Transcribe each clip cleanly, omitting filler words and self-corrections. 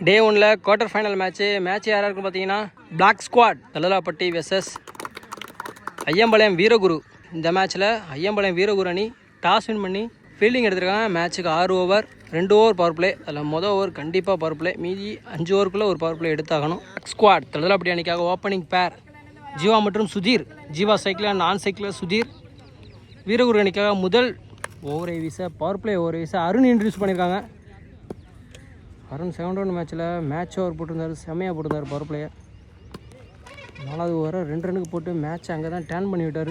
டே 1ல் quarter final match யாராக இருக்கும் பார்த்தீங்கன்னா black squad Thalalapatti versus Ayyampalayam Veeraguru. இந்த மேட்ச்சில் ஐயம்பாளையம் வீரகுரு அணி டாஸ் வின் பண்ணி ஃபீல்டிங் எடுத்திருக்காங்க. மேட்ச்சுக்கு 6 ஓவர் 2 ஓவர் பவர் பிளே. அதில் மொதல் ஓவர் கண்டிப்பாக பவர் பிளே, மீதி 5 ஓவருக்குள்ளே ஒரு பவர் பிளே எடுத்தாகணும். ஸ்குவாட் தலலாப்பட்டி அணிக்காக ஓப்பனிங் பேர் ஜீவா மற்றும் சுதீர். ஜீவா சைக்கிளில், நான் சைக்கிளில் சுதீர். வீரகுரு அணிக்காக முதல் ஓவரை வீச பவர் பிளே ஓவரை வீச அருண் இன்ட்ரடியூஸ் பண்ணியிருக்காங்க. Arun 7th round match over போட்டிருந்தார், செம்மையாக போட்டிருந்தார் பவர் பிளேயர். 4வது ஓவரை 2 ரன்னுக்கு போட்டு மேட்ச் அங்கே தான் டேர்ன் பண்ணி விட்டார்.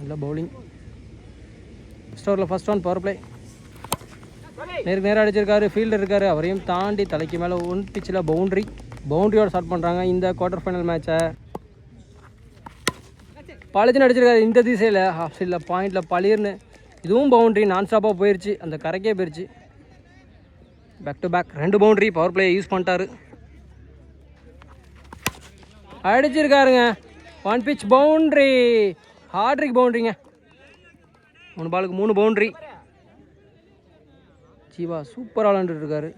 நல்ல பவுலிங். ஃபஸ்ட் ஓவரில் ஃபஸ்ட் ஒன் பவர் பிளே. நேராக அடிச்சிருக்காரு, ஃபீல்டர் இருக்கார், அவரையும் தாண்டி தலைக்கு மேலே ஒன் பிச்சில் பவுண்ட்ரியோடு ஸ்டார்ட் பண்ணுறாங்க இந்த குவார்ட்டர் ஃபைனல் மேட்சை. பழச்சின்னு அடிச்சிருக்காரு இந்த திசையில், ஹாஃப் சைடில் பாயிண்டில் பளிர்னு. இதுவும் பவுண்ட்ரி, நான் ஸ்டாப்பாக போயிடுச்சு, அந்த கரைக்கே போயிடுச்சு. Back to back 2 boundary power பிளேயை யூஸ் பண்ணிட்டாரு. அடிச்சிருக்காருங்க, 1 pitch பவுண்ட்ரி, ஹார்ட்ரிக் பவுண்ட்ரிங்க. 3 பாலுக்கு 3 பவுண்ட்ரி. ஜீவா சூப்பராக விளாண்டுட்டு இருக்காரு.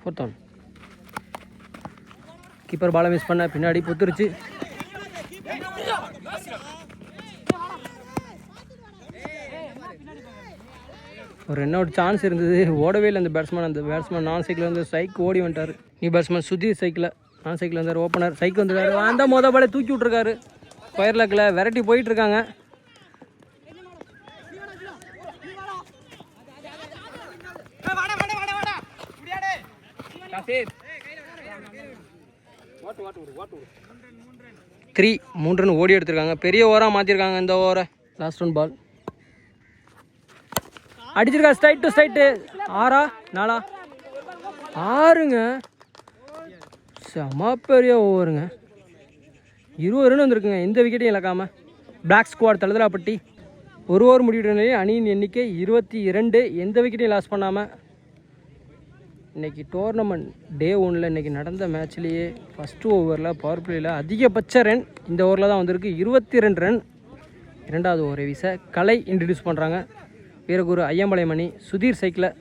4th one. கீப்பர் பாலை மிஸ் பண்ண, பின்னாடி புத்துருச்சு. ஒரு ரன் அவுட் சான்ஸ் இருந்தது, ஓடவே இல்லை அந்த பேட்ஸ்மேன் நான் சைக்கிள் வந்து ஸ்ட்ரைக் ஓடி வந்துட்டார். நியூ பேட்ஸ்மேன் சுதீர் சைக்கிளில், நான் சைக்கிள் வந்தார். ஓப்பனர் சைக்கிள் வந்துருக்காரு, அந்த மொதல் பாலை தூக்கி விட்ருக்காரு. ஸ்கொயர் லக்கில் விரட்டி போயிட்டுருக்காங்க. மூன்று ரன் ஓடி எடுத்திருக்காங்க. பெரிய ஓவராக மாற்றிருக்காங்க இந்த ஓவரை. லாஸ்ட் ஒன் பால் அடிச்சிருக்கா, ஸ்ட்ரைட் டு ஸ்ட்ரைட்டு. 6 4 6ங்க. செம பெரிய ஓவருங்க. 20 ரன் வந்துருக்குங்க, எந்த விக்கெட்டையும் இழக்காமல். பிளாக் ஸ்குவாட் தலதலாப்பட்டி 1 ஓவர் முடிவுடைய அணியின் எண்ணிக்கை 22, எந்த விக்கெட்டையும் லாஸ் பண்ணாமல். இன்றைக்கி டோர்னமெண்ட் டே 1ல் இன்றைக்கி நடந்த மேட்ச்லேயே ஃபஸ்ட்டு ஓவரில் பவர் பிளேயில் அதிகபட்ச ரன் இந்த ஓவரில் தான் வந்திருக்கு, 22 ரன். 2வது ஓவரை வீச கலை இன்ட்ரடியூஸ் பண்ணுறாங்க வீரகுரு ஐயம்பாளையம் அணி. சுதீர் சைக்கிளில்,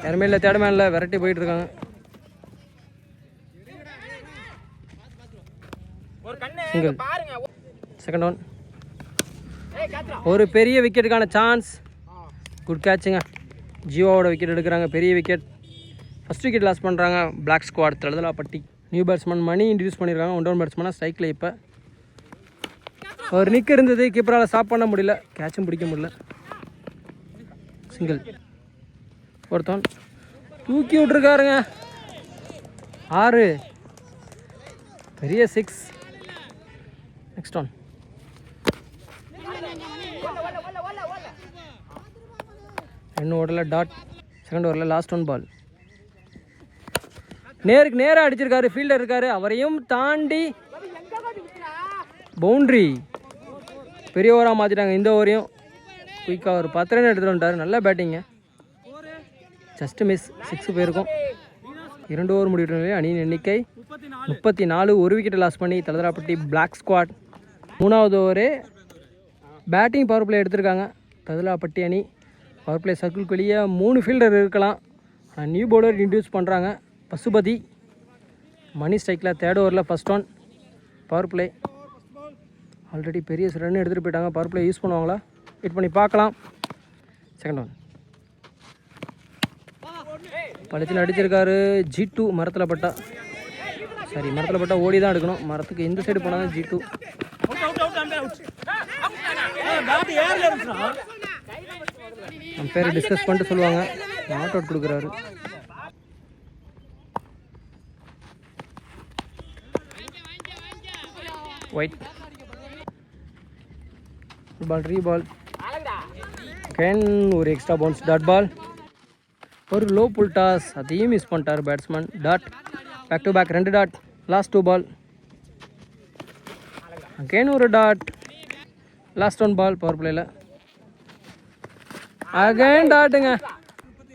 யாருமே இல்லை, தேடமே இல்லை, விரட்டி போயிட்டுருக்காங்க. சிங்கிள். Second one. ஒரு பெரிய விக்கெட்டுக்கான சான்ஸ். குட் கேட்சுங்க. ஜீவாவோட விக்கெட் எடுக்கிறாங்க, பெரிய விக்கெட். ஃபஸ்ட் விக்கெட் லாஸ் பண்ணுறாங்க பிளாக் ஸ்குவாட் தலதலாப்பட்டி. நியூ பேட்ஸ்மேன் மணி இன்ட்ரடியூஸ் பண்ணியிருக்காங்க. 1 down பேட்ஸ்மேனாக ஸ்ட்ரைக்கில். இப்போ ஒரு நிற்கு இருந்தது, கீப்பரால் ஸ்டாப் பண்ண முடியல, கேட்சும் பிடிக்க முடியல. சிங்கிள். ஒருத்தன் தூக்கி விட்ருக்காருங்க. 6, பெரிய 6. Next one. இன்னும் ஓவரில் டாட். செகண்ட் ஓவரில் லாஸ்ட் ஒன் பால். நேருக்கு நேராக அடிச்சிருக்காரு, ஃபீல்டர் இருக்காரு, அவரையும் தாண்டி பவுண்ட்ரி. பெரிய ஓவராக மாற்றிட்டாங்க இந்த ஓவரையும். குயிக்காக ஒரு 10 ரன் எடுத்துகிட்டு வந்துட்டார். நல்ல பேட்டிங்க. ஜஸ்ட் மிஸ், 6 போயிருக்கும். 2 ஓவர் முடிவுடைய அணியின் எண்ணிக்கை 34, 1 விக்கெட்டை லாஸ் பண்ணி தலதலாப்பட்டி பிளாக் ஸ்குவாட். 3வது ஓவரே பேட்டிங் பவர் பிளே எடுத்திருக்காங்க தலதலாப்பட்டி அணி. பவர் பிளே சர்க்கிள்க்கு வெளியே 3 ஃபீல்டர் இருக்கலாம். நியூ பவுலர் இன்ட்ரடியூஸ் பண்ணுறாங்க பசுபதி. மணி ஸ்ட்ரைக்கில். 3rd ஓவரில் first one power play. Already பெரிய ரன் எடுத்துகிட்டு போயிட்டாங்க. பவர் பிளே யூஸ் பண்ணுவாங்களா, வெயிட் பண்ணி பார்க்கலாம். Second one. பழச்சில் அடிச்சிருக்காரு. G2 மரத்தில் பட்டா, சரி மரத்தில் பட்டா ஓடி தான் எடுக்கணும். மரத்துக்கு இந்த சைடு போனால் தான் G2. நம்ம பேரை டிஸ்கஸ் பண்ணிட்டு சொல்லுவாங்க. நாட் அவுட் கொடுக்குறாரு. Wide ball, reball. கேன் ஒரு எக்ஸ்ட்ரா பவுன்ஸ், டாட் பால். ஒரு லோ புல் டாஸ், அதையும் மிஸ் பண்ணிட்டார் batsman. Dot. Back to back 2 dot. Last 2 ball. Again ஒரு டாட். லாஸ்ட் 1 பால் பவர் பிளேயில். அகைன் டாட்டுங்க.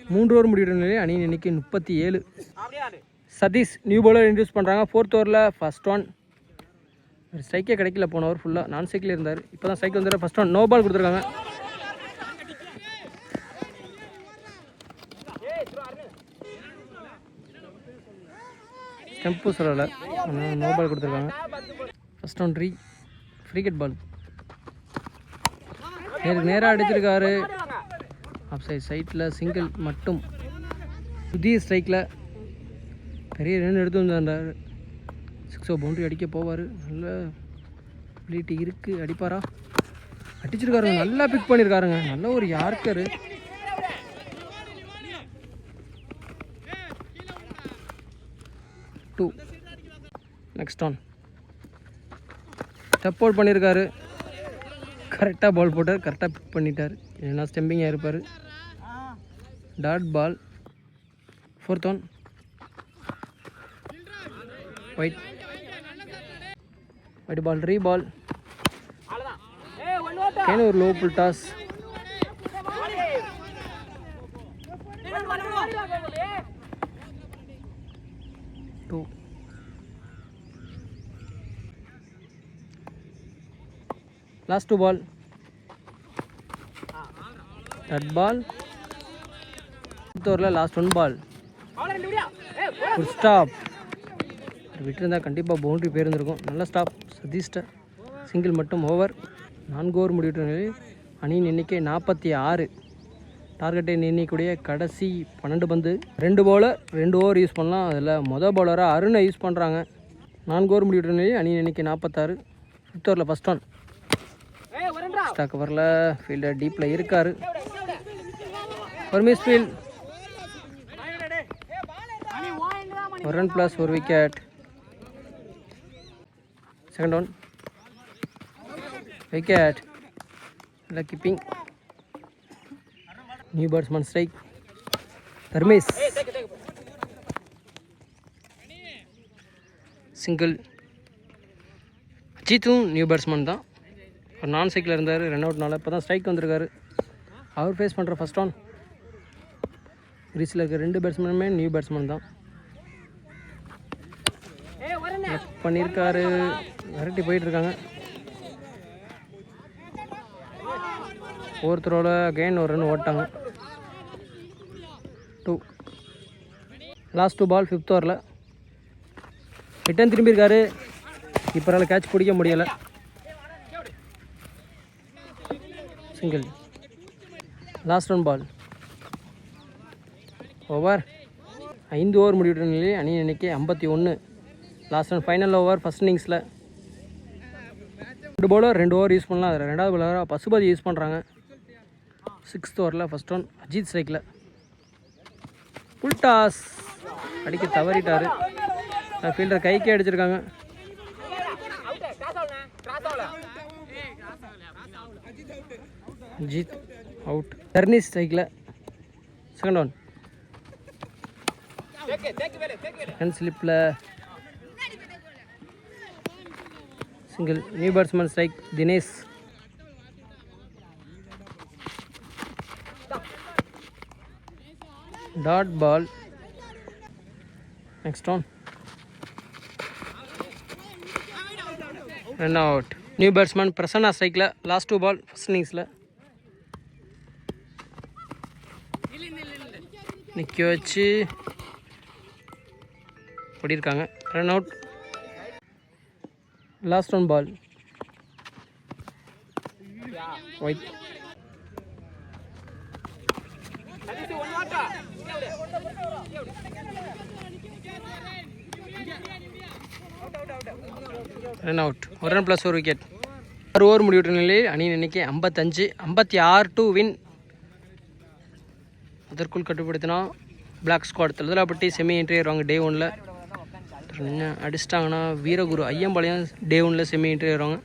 3 ஓவர் முடிவுடைய நிலையில் அணியின் எண்ணிக்கை 37. சதீஷ் நியூ பவுலர் இன்ட்ரடியூஸ் பண்ணுறாங்க. 4th ஓவரில் ஃபஸ்ட் ஒன். ஸ்ட்ரைக்கே கிடைக்கல போன ஓவர் ஃபுல்லாக, நான் சைக்கிள் இருந்தார். இப்போ தான் சைக்கிள் வந்துடுற. ஃபஸ்ட் ஒன் நோ பால் கொடுத்துருக்காங்க. ஸ்டெம்பும் சொல்லலை, ஆனால் நோ பால் கொடுத்துருக்காங்க. ஃபஸ்ட் ஒன் ஃப்ரீ பால் நேராக அடிச்சிருக்காரு. ஆஃப் சைட்டில் சிங்கிள் மட்டும். புதிய ஸ்ட்ரைக்கில் பெரிய ரன் எடுத்து வந்தார். 6 பவுண்டரி அடிக்க போவார். நல்ல பிளீட்டி இருக்குது, அடிப்பாரா? அடிச்சிருக்காருங்க, நல்லா பிக் பண்ணியிருக்காருங்க. நல்ல ஒரு யார்க்கரு. நெக்ஸ்ட் ஒன் ஸ்டெப் அவுட் பண்ணியிருக்காரு. கரெக்டாக பால் போட்டார், கரெக்டாக பிக் பண்ணிட்டார். ஏன்னா ஸ்டெம்பிங்காக இருப்பார். Dot ball. 4th one wide ball, reball. ஒரு low full toss. Last 2 ball. Dot ball. Last 1 ball. ஒரு ஸ்டாப். விட்டுருந்தா கண்டிப்பாக பவுண்டரி போயிருந்திருக்கும். நல்ல ஸ்டாப் சதீஷ்ட. சிங்கிள் மட்டும். ஓவர். 4 ஓவர் முடிவிட்ட நிலையில் அணியின் எண்ணிக்கை 46. டார்கெட்டை நிர்ணயிக்கூடிய கடைசி 12 பந்து. 2 பவுலர் 2 ஓவர் யூஸ் பண்ணலாம். அதில் மொதல் பவுலராக அருணை யூஸ் பண்ணுறாங்க. 4 ஓவர் முடிவிட்ட நிலையில் அணியின் எண்ணிக்கை 46. 5th ஓவரில் ஃபஸ்ட் ஒன். ஸ்டாக் கவரில் ஃபீல்டர் டீப்பில் இருக்கார். ஒரு miss field. 1 run plus 1 wicket. Second one wicket. நல்லா keeping. New batsman strike. Dharmesh single. அஜித்தும் நியூ பேட்ஸ்மேன் தான். ஒரு நான் சைக்கிள் இருந்தார், ரன் அவுட்னால. இப்போ தான் ஸ்ட்ரைக் வந்திருக்காரு. அவர் ஃபேஸ் பண்ணுற ஃபஸ்ட் ஒன். கிரீஸில் இருக்க 2 பேட்ஸ்மேனுமே நியூ பேட்ஸ்மேன் தான். பண்ணியிருக்காரு. விரட்டி போயிட்டுருக்காங்க. ஒருத்தரோட அகைன் ஒரு ரன் ஓட்டாங்க. 2. லாஸ்ட் 2 பால். 5th ஓவரில் ரிட்டன் திரும்பியிருக்காரு. இப்போரால் கேட்ச் பிடிக்க முடியலை. சிங்கிள். லாஸ்ட் 1 பால். ஓவர். 5 ஓவர் முடிவிட்ட நிலையில் அணி எண்ணிக்கை 51. Last one final over first இன்னிங்ஸில். 2 பவுலர் 2 ஓவர் யூஸ் பண்ணலாம். அதில் 2வது பவுலராக பசுபதி யூஸ் பண்ணுறாங்க. 6th ஓவரில் ஃபஸ்ட் ஒன். அஜித் ஸ்ட்ரைக்கில். Full toss. அடிக்க தவறிட்டார். ஃபீல்டர் கைக்கே அடிச்சிருக்காங்க. அஜித் அவுட். டர்னிஸ் ஸ்ட்ரைக்கில். Second one. செகண்ட் ஸ்லிப்பில் single. New batsman strike. Dinesh. Dot ball. Next one. Run out. New batsman Prasanna ஸ்ட்ரைக்கில். லாஸ்ட் 2 பால் ஃபஸ்ட் இன்னிங்ஸில். நிற்க வச்சு ஓடிருக்காங்க. Run out. Last 1 ball. Wide. Run out. 1 run plus 1 wicket. 6 over முடிவிட்ட நிலையில் அணியின் எண்ணிக்கை 55. 56 டு வின். அதற்குள் கட்டுப்படுத்தினா பிளாக் ஸ்குவாட் தலதலாப்பட்டி செமி என்ட்ரி வருவாங்க டே 1ல். அடிச்சிட்டாங்கன்னா வீரகுரு ஐயம்பாளையம் டே 1ல் செமி என்ட்ரி வருவாங்க.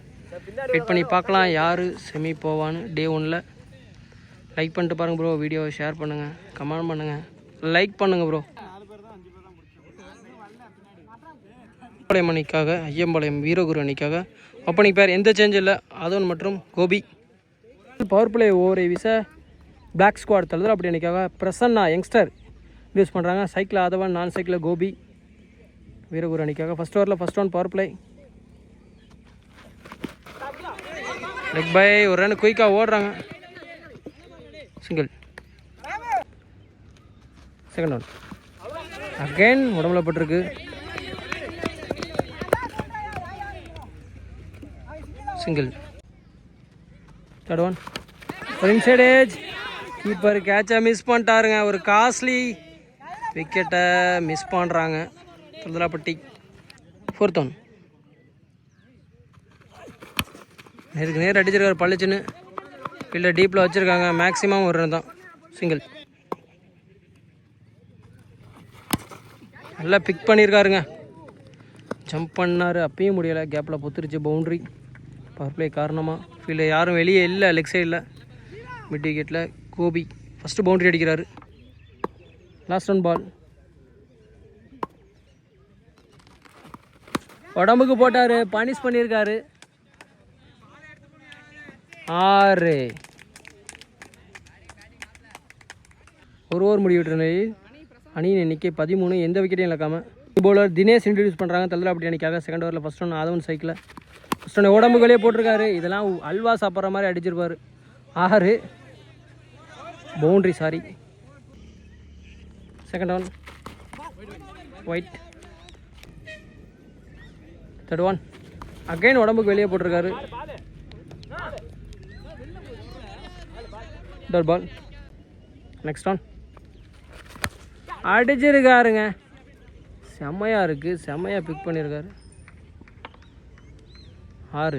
வெயிட் பண்ணி பார்க்கலாம் யார் செமி போவான்னு டே 1ல். லைக் பண்ணிட்டு பாருங்கள் ப்ரோ. வீடியோவை ஷேர் பண்ணுங்கள், கமெண்ட் பண்ணுங்கள், லைக் பண்ணுங்கள் ப்ரோ. ஐயம்பாளையம் அணிக்காக ஐயம்பாளையம் வீரகுரு அணிக்காக ஓப்பனிங் பேர் எந்த சேஞ்ச் இல்லை. அதோன் மற்றும் கோபி. பவர் பிளே ஓவரை வீச பிளாக் ஸ்குவாட் தலதலாப்பட்டி அணிக்காக பிரசன்னா யங்ஸ்டர் யூஸ் பண்ணுறாங்க. சைக்கிள் ஆதவன், நான் சைக்கிளில் கோபி. வீரகுரு அணிக்காக ஃபஸ்ட் ஓவரில் first one power play. Leg bye. ஒரு ரன் குயிக்காக ஓடுறாங்க. சிங்கிள். Second one. அகைன் உடம்புல பட்டிருக்கு. சிங்கிள். தேர்ட் ஒன் ஒரு இன்சைட் ஏஜ். கீப்பர் கேட்சை மிஸ் பண்ணிட்டாருங்க. ஒரு காஸ்ட்லி விக்கெட்டை மிஸ் பண்ணுறாங்க தலதலாப்பட்டி. ஃபோர்த் ஒன் நேருக்கு நேர் அடிச்சிருக்காரு பள்ளிச்சுன்னு. இல்லை டீப்பில் வச்சுருக்காங்க. மேக்ஸிமம் ஒரு ரன் தான். சிங்கிள். நல்லா பிக் பண்ணியிருக்காருங்க. ஜம்ப் பண்ணார், அப்பயும் முடியலை. கேப்பில் பொத்துருச்சு. பவுண்ட்ரி. பவர் பிளே காரணமாக ஃபீல்டில் யாரும் வெளியே இல்லை. லெக் சைடில் மிட் விக்கெட்டில் கோபி ஃபஸ்ட்டு பவுண்ட்ரி அடிக்கிறாரு. Last one ball. உடம்புக்கு போட்டார், பனிஷ் பண்ணியிருக்காரு. 6. ஒரு ஓவர் முடிவிட்ட நிலையில் அணியின் எண்ணிக்கை 13. எந்த விக்கெட்டையும் இழக்காமல் பவுலர் தினேஷ் இன்ட்ரடியூஸ் பண்ணுறாங்க தலதலாப்பட்டி அணிக்காக. செகண்ட் ஓவரில் ஃபஸ்ட் ஒன் ஆதவன் சைக்கில் ஃபஸ்ட் ஒன்று உடம்புகளே போட்டிருக்காரு. இதெல்லாம் அல்வா சாப்பிட்ற மாதிரி அடிச்சிருப்பார். 6 boundary. Sorry. Second one wide. Third one again உடம்புக்கு வெளியே போட்டிருக்காரு. Dot ball. நெக்ஸ்ட் ஒன் அடிச்சிருக்காருங்க. செம்மையாக இருக்குது. செம்மையாக பிக் பண்ணியிருக்காரு. 6.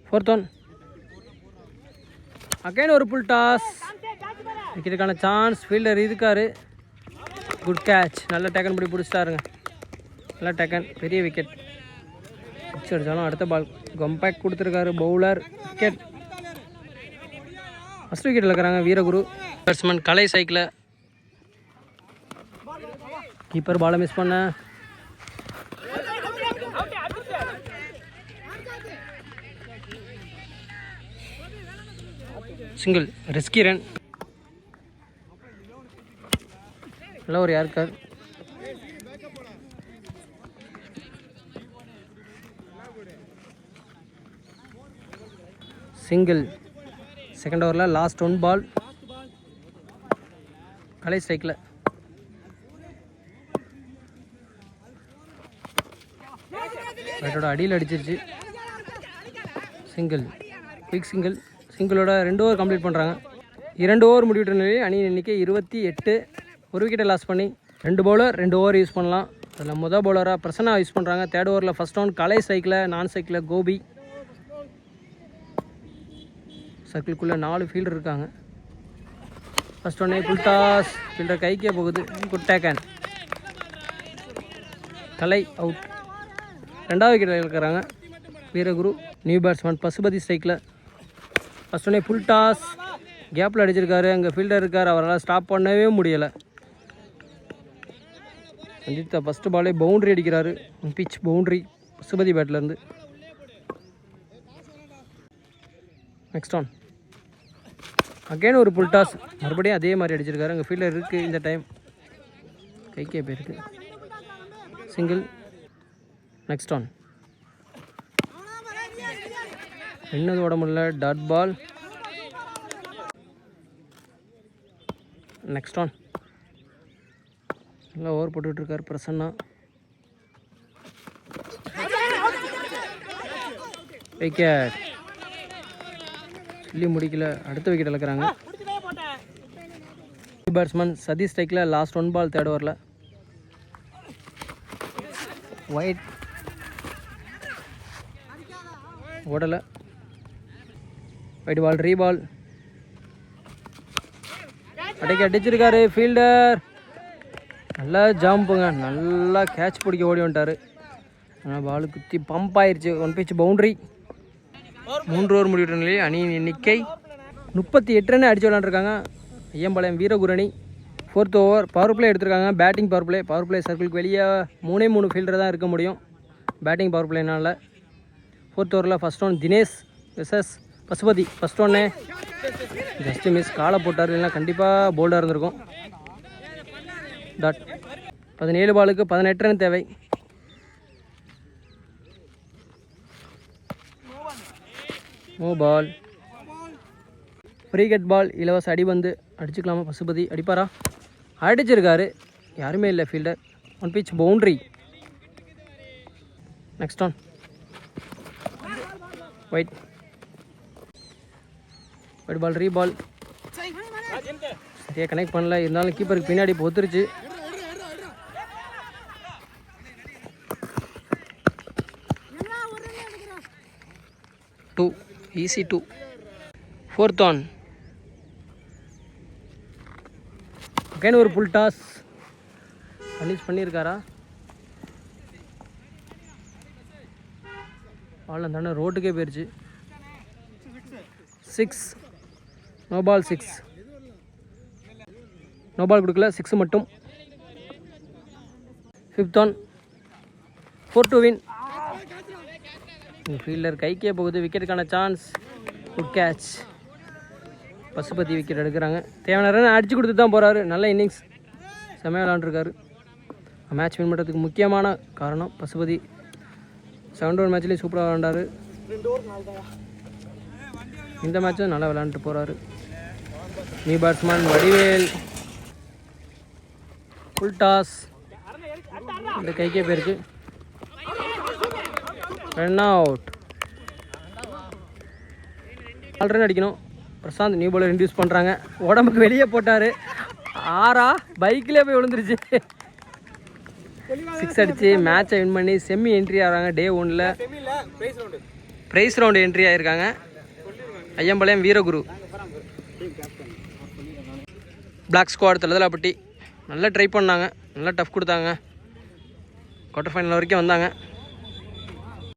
ஃபோர்த் ஒன் அகைன் ஒரு புல் டாஸ். விக்கெட்டுக்கான சான்ஸ். ஃபீல்டர் இருக்கார். Good catch. நல்ல டேக்கன் படி பிடிச்சிட்டாருங்க. நல்லா டேக்கன். பெரிய விக்கெட். சிக்ஸ் அடித்தாலும் அடுத்த பால் கம்பேக்ட் கொடுத்துருக்காரு பவுலர். விக்கெட். ஃபஸ்ட் விக்கெட்டில் இருக்கிறாங்க வீரகுரு. பேட்ஸ்மேன் கலை சைக்கில். கீப்பர் பாலை மிஸ் பண்ண. சிங்கிள். Risky run. நல்ல ஒரு யார்கர். சிங்கிள். செகண்ட் ஓவரில் லாஸ்ட் ஒன் பால். கலை ஸ்ட்ரைக்கில். பேட்டோட அடியில் அடிச்சிருச்சு. சிங்கிள். Quick single. சிங்கிளோட 2 ஓவர் கம்ப்ளீட் பண்ணுறாங்க. 2 ஓவர் முடிவிட்ட நிலையில் அணியின் எண்ணிக்கை 28. ஒரு விக்கெட்டை லாஸ் பண்ணி 2 பவுலர் 2 ஓவர் யூஸ் பண்ணலாம். அதில் முதல் பவுலராக பிரசன்னா யூஸ் பண்ணுறாங்க. தேர்ட் ஓவரில் ஃபஸ்ட் ஒன் கலை சைக்கில். நான் சைக்கிளில் கோபி. சர்க்கிள்குள்ளே 4 ஃபீல்டர் இருக்காங்க. ஃபஸ்ட் ஒன்னே புல் டாஸ். ஃபீல்டர் கைக்கே போகுது. Good taken. கலை அவுட். 2வது விக்கெட்டில் இருக்கிறாங்க வீரகுரு. நியூ பேட்ஸ்மேன் பசுபதி ஸ்ட்ரைக்கில். ஃபஸ்ட் ஒன்னே புல் டாஸ். கேப்பில் அடிச்சிருக்காரு. அங்கே ஃபீல்டர் இருக்கார். அவரால் ஸ்டாப் பண்ணவே முடியலை. சஞ்சித்தா ஃபஸ்ட்டு பாலே பவுண்ட்ரி அடிக்கிறாரு. பிச் பவுண்ட்ரி பசுபதி பேட்லேருந்து. நெக்ஸ்ட் ஒன் அகைன் ஒரு புல் டாஸ். மறுபடியும் அதே மாதிரி அடிச்சிருக்காரு. அங்கே ஃபீல்டர் இருக்குது. இந்த டைம் கைக்கே போயிருக்கு. சிங்கிள். நெக்ஸ்ட் ஒன் இன்னது ஓட முடியல. Dot ball. நெக்ஸ்ட் ஒன் நல்லா ஓவர் போட்டுட்ருக்கார் பிரசன்னா. விக்கெட். சொல்லி முடிக்கல. அடுத்த விக்கெட் இழக்கிறாங்க. பேட்ஸ்மேன் சதீஷ் ஸ்ட்ரைக்கில். லாஸ்ட் ஒன் பால் தேர்ட் ஓவரில். ஒயிட். ஓடலை. Wide ball. ரீபால். அடிச்சிருக்காரு ஃபீல்டர். நல்லா ஜம்புங்க. நல்லா கேட்ச் பிடிக்க ஓடி வந்துட்டார். ஆனால் பால் குத்தி பம்ப் ஆயிடுச்சு. 1 பிச் பவுண்ட்ரி. 3 ஓவர் முடிவிட்ட நிலையில் அணியின் எண்ணிக்கை 38 ரன் அடிச்சு விளாண்டுருக்காங்க ஐயம்பாளையம் வீரகுரு அணி. 4th ஓவர் பவர் பிளே எடுத்திருக்காங்க. Batting power play. Power play சர்க்கிளுக்கு வெளியே 3 ஃபீல்டர் தான் இருக்க முடியும் பேட்டிங் பவர் பிளேனால. 4th ஓவரில் first one Dinesh versus Pasupathi. First ஒன்னே ஜஸ்ட் மிஸ். காலை போட்டார். இல்லைன்னா கண்டிப்பாக போல்டாக இருந்திருக்கும். டாட். 17 பாலுக்கு 18 ரன் தேவை. No ball. Free cut ball. இலவச அடிபந்து. அடிச்சுக்கலாமா? பசுபதி அடிப்பாரா? அடிச்சிருக்காரு. யாருமே இல்லை fielder. 1 pitch boundary. Next one wide. Wide ball reball சரியாக கனெக்ட் பண்ணல, இருந்தாலும் கீப்பருக்கு பின்னாடி இப்போ ஒத்துருச்சு. Too easy 2. 4th on. Again ஒரு புல் டாஸ். ஃபினிஷ் பண்ணியிருக்காரா? பால் தானே ரோட்டுக்கே போயிடுச்சு. 6. No ball 6. நோ பால் கொடுக்கல, 6 மட்டும். 5th on. 4 to win. Fielder கைக்கே போகுது, விக்கெட்டுக்கான chance. Good catch. Pasupathi wicket எடுக்கிறாங்க. தேவையான ரன் அடிச்சு கொடுத்து தான் போகிறாரு. நல்ல இன்னிங்ஸ், செம்மையாக விளாண்டுருக்காரு. மேட்ச் வின் பண்ணுறதுக்கு முக்கியமான காரணம் பசுபதி. 7 ஓவர் மேட்ச்லேயும் சூப்பராக விளாண்டாரு. இந்த மேட்சும் நல்லா விளாண்டுட்டு போகிறாரு. New batsman Vadivel. Full toss. இந்த கைக்கே போயிருக்கு. Run out. 4 ரன் அடிக்கணும். பிரசாந்த் நியூ பாலர் இன்டியூஸ் பண்ணுறாங்க. உடம்புக்கு வெளியே போட்டார். 6 பைக்கிலே போய் விழுந்துருச்சு. 6 அடித்து மேட்சை வின் பண்ணி செம்மி என்ட்ரி ஆகிறாங்க. டே 1ல் ப்ரைஸ் ரவுண்டு என்ட்ரி ஆகிருக்காங்க. ஐயம்பாளையம் வீரகுரு. பிளாக் ஸ்குவாட் தலதலாப்பட்டி நல்லா ட்ரை பண்ணாங்க, நல்லா டஃப் கொடுத்தாங்க. குவார்ட்டர் ஃபைனல் வரைக்கும் வந்தாங்க.